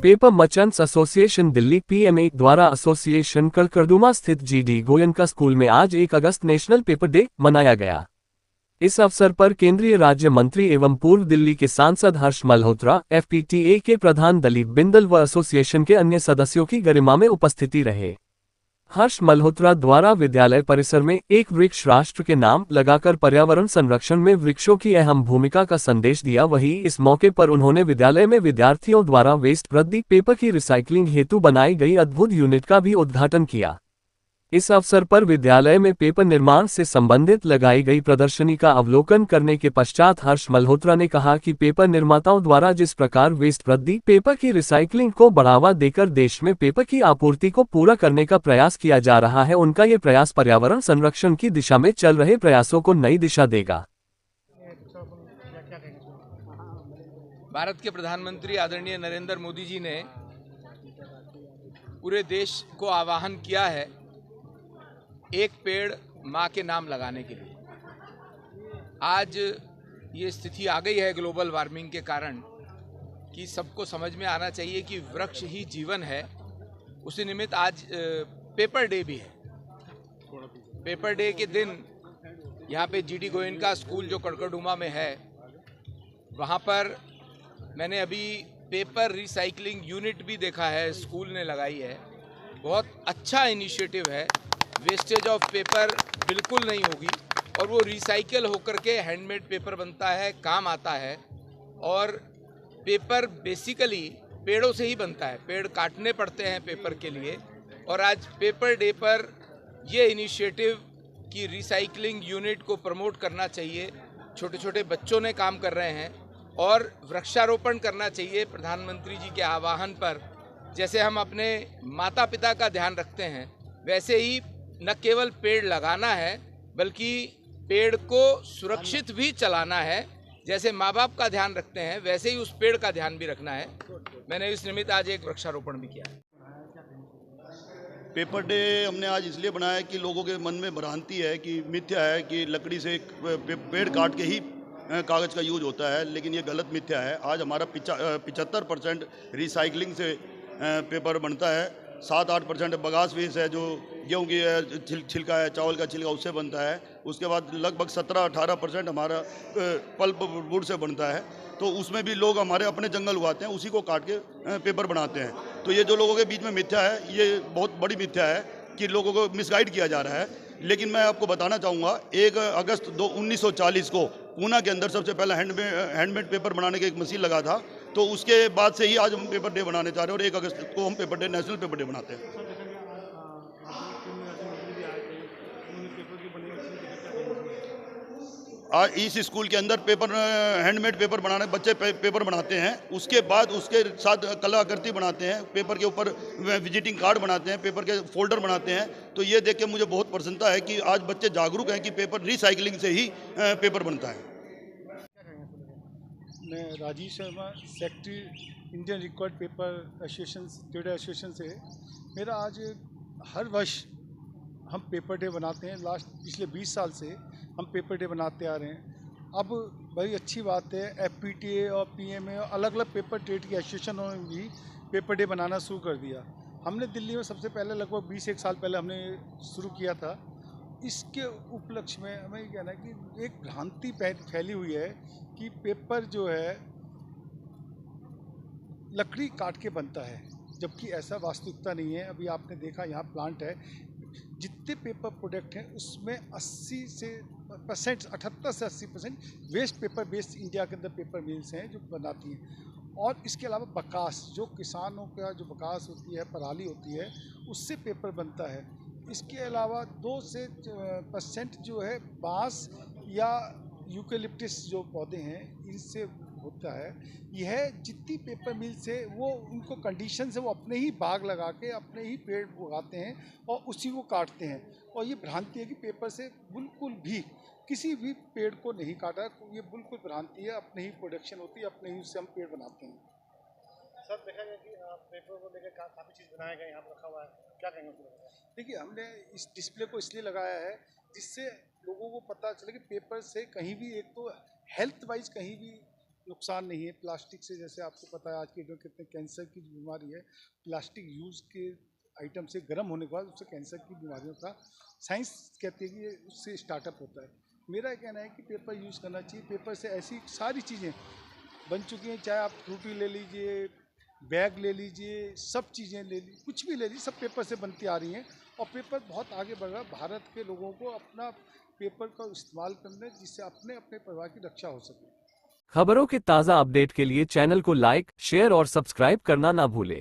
Paper merchants association Delhi PMA द्वारा association कड़कड़दुमा स्थित GD Goenka school में आज 1 अगस्त नेशनल पेपर डे मनाया गया। इस अवसर पर केंद्रीय राज्य मंत्री एवं पूर्व दिल्ली के सांसद हर्ष मल्होत्रा, एफपीटीए के प्रधान दिलीप बिंदल व एसोसिएशन के अन्य सदस्यों की गरिमा में उपस्थिति रहे। हर्ष मल्होत्रा द्वारा विद्यालय परिसर में एक वृक्ष राष्ट्र के नाम लगाकर पर्यावरण संरक्षण में वृक्षों की अहम भूमिका का संदेश दिया। वहीं इस मौके पर उन्होंने विद्यालय में विद्यार्थियों द्वारा वेस्ट रद्दी पेपर की रिसाइक्लिंग हेतु बनाई गई अद्भुत यूनिट का भी उद्घाटन किया। इस अवसर पर विद्यालय में पेपर निर्माण से संबंधित लगाई गई प्रदर्शनी का अवलोकन करने के पश्चात हर्ष मल्होत्रा ने कहा कि पेपर निर्माताओं द्वारा जिस प्रकार वेस्ट रद्दी पेपर की रिसाइक्लिंग को बढ़ावा देकर देश में पेपर की आपूर्ति को पूरा करने का प्रयास किया जा रहा है, उनका ये प्रयास पर्यावरण संरक्षण की दिशा में चल रहे प्रयासों को नई दिशा देगा। भारत के प्रधानमंत्री आदरणीय नरेंद्र मोदी जी ने पूरे देश को आह्वान किया है एक पेड़ माँ के नाम लगाने के लिए। आज ये स्थिति आ गई है ग्लोबल वार्मिंग के कारण कि सबको समझ में आना चाहिए कि वृक्ष ही जीवन है। उसी निमित्त आज पेपर डे भी है। पेपर डे के दिन यहाँ पे जीडी गोयनका स्कूल जो कड़कड़दुमा में है, वहाँ पर मैंने अभी पेपर रिसाइकलिंग यूनिट भी देखा है, स्कूल ने लगाई है। बहुत अच्छा इनिशिएटिव है। वेस्टेज ऑफ पेपर बिल्कुल नहीं होगी और वो रिसाइकल होकर के हैंडमेड पेपर बनता है, काम आता है। और पेपर बेसिकली पेड़ों से ही बनता है, पेड़ काटने पड़ते हैं पेपर के लिए। और आज पेपर डे पर ये इनिशिएटिव कि रिसाइकलिंग यूनिट को प्रमोट करना चाहिए, छोटे छोटे बच्चों ने काम कर रहे हैं और वृक्षारोपण करना चाहिए प्रधानमंत्री जी के आह्वान पर। जैसे हम अपने माता पिता का ध्यान रखते हैं, वैसे ही न केवल पेड़ लगाना है बल्कि पेड़ को सुरक्षित भी चलाना है। जैसे माँ बाप का ध्यान रखते हैं वैसे ही उस पेड़ का ध्यान भी रखना है। मैंने इस निमित्त आज एक वृक्षारोपण भी किया है। पेपर डे हमने आज इसलिए बनाया कि लोगों के मन में भ्रांति है कि मिथ्या है कि लकड़ी से पेड़ काट के ही कागज़ का यूज होता है, लेकिन ये गलत मिथ्या है। आज हमारा 75% रिसाइकलिंग से पेपर बनता है। 7-8% बगास वेस्ट है, जो गेहूँ की छिलका है, चावल का छिलका, उससे बनता है। उसके बाद लगभग 17-18% हमारा पल्प वुड से बनता है। तो उसमें भी लोग हमारे अपने जंगल उगाते हैं, उसी को काट के पेपर बनाते हैं। तो ये जो लोगों के बीच में मिथ्या है, ये बहुत बड़ी मिथ्या है कि लोगों को मिसगाइड किया जा रहा है। लेकिन मैं आपको बताना चाहूँगा, 1 अगस्त 1940 को पूना के अंदर सबसे पहला हैंडमेड पेपर बनाने की एक मशीन लगा था। तो उसके बाद से ही आज हम पेपर डे बनाने चाह रहे हैं और 1 अगस्त को हम paper day, national paper day बनाते हैं। आज इस स्कूल के अंदर पेपर हैंडमेड पेपर बनाने बच्चे पेपर बनाते हैं। उसके बाद उसके साथ कलाकृति बनाते हैं, पेपर के ऊपर विजिटिंग कार्ड बनाते हैं, पेपर के फोल्डर बनाते हैं। तो ये देख के मुझे बहुत प्रसन्नता है कि आज बच्चे जागरूक हैं कि पेपर रिसाइकलिंग से ही पेपर बनता है। मैं Rajiv Sharma, secretary Indian required paper association, trade association से। मेरा आज हर वर्ष हम पेपर डे बनाते हैं। पिछले 20 साल से हम पेपर डे बनाते आ रहे हैं। अब बड़ी अच्छी बात है, एफपीटीए और पीएमए और अलग अलग पेपर ट्रेड की एसोसिएशनों ने भी पेपर डे बनाना शुरू कर दिया। हमने दिल्ली में सबसे पहले लगभग 20-1 साल पहले हमने शुरू किया था। इसके उपलक्ष्य में हमें ये कहना है कि एक भ्रांति फैली हुई है कि पेपर जो है लकड़ी काट के बनता है, जबकि ऐसा वास्तविकता नहीं है। अभी आपने देखा यहाँ प्लांट है, जितने पेपर प्रोडक्ट हैं उसमें 78 से 80% वेस्ट पेपर बेस्ड इंडिया के अंदर पेपर मिल्स हैं जो बनाती हैं। और इसके अलावा बकास, जो किसानों का जो बकास होती है, पराली होती है, उससे पेपर बनता है। इसके अलावा 2% जो है बांस या यूकेलिप्टस जो पौधे हैं, इनसे होता है। यह जितनी पेपर मिल से वो उनको कंडीशन से वो अपने ही बाग लगा के अपने ही पेड़ उगाते हैं और उसी को काटते हैं। और ये भ्रांति है कि पेपर से बिल्कुल भी किसी भी पेड़ को नहीं काटा, ये बिल्कुल भ्रांति है। अपने ही प्रोडक्शन होती है, अपने ही उससे हम पेड़ बनाते हैं। सर, देखा गया कि पेपर को लेकर काफ़ी चीज़ बनाया गया, यहाँ पर रखा हुआ है, क्या कहेंगे उसके बारे में? देखिए, हमने इस डिस्प्ले को इसलिए लगाया है जिससे लोगों को पता चले कि पेपर से कहीं भी, एक तो हेल्थ वाइज कहीं भी नुकसान नहीं है। प्लास्टिक से जैसे आपको पता है आज के डेट में कितने कैंसर की जो बीमारी है, प्लास्टिक यूज़ के आइटम से गर्म होने के बाद उससे कैंसर की बीमारियों का साइंस कहती है कि ये उससे स्टार्टअप होता है। मेरा कहना है कि पेपर यूज़ करना चाहिए। पेपर से ऐसी सारी चीज़ें बन चुकी हैं, चाहे आप फ्रूटी ले लीजिए, बैग ले लीजिए, सब चीज़ें ले लीजिए, कुछ भी ले लीजिए, सब पेपर से बनती आ रही हैं और पेपर बहुत आगे बढ़ रहा है। भारत के लोगों को अपना पेपर का इस्तेमाल करना है जिससे अपने अपने परिवार की रक्षा हो सके। खबरों के ताज़ा अपडेट के लिए चैनल को लाइक, शेयर और सब्सक्राइब करना ना भूलें।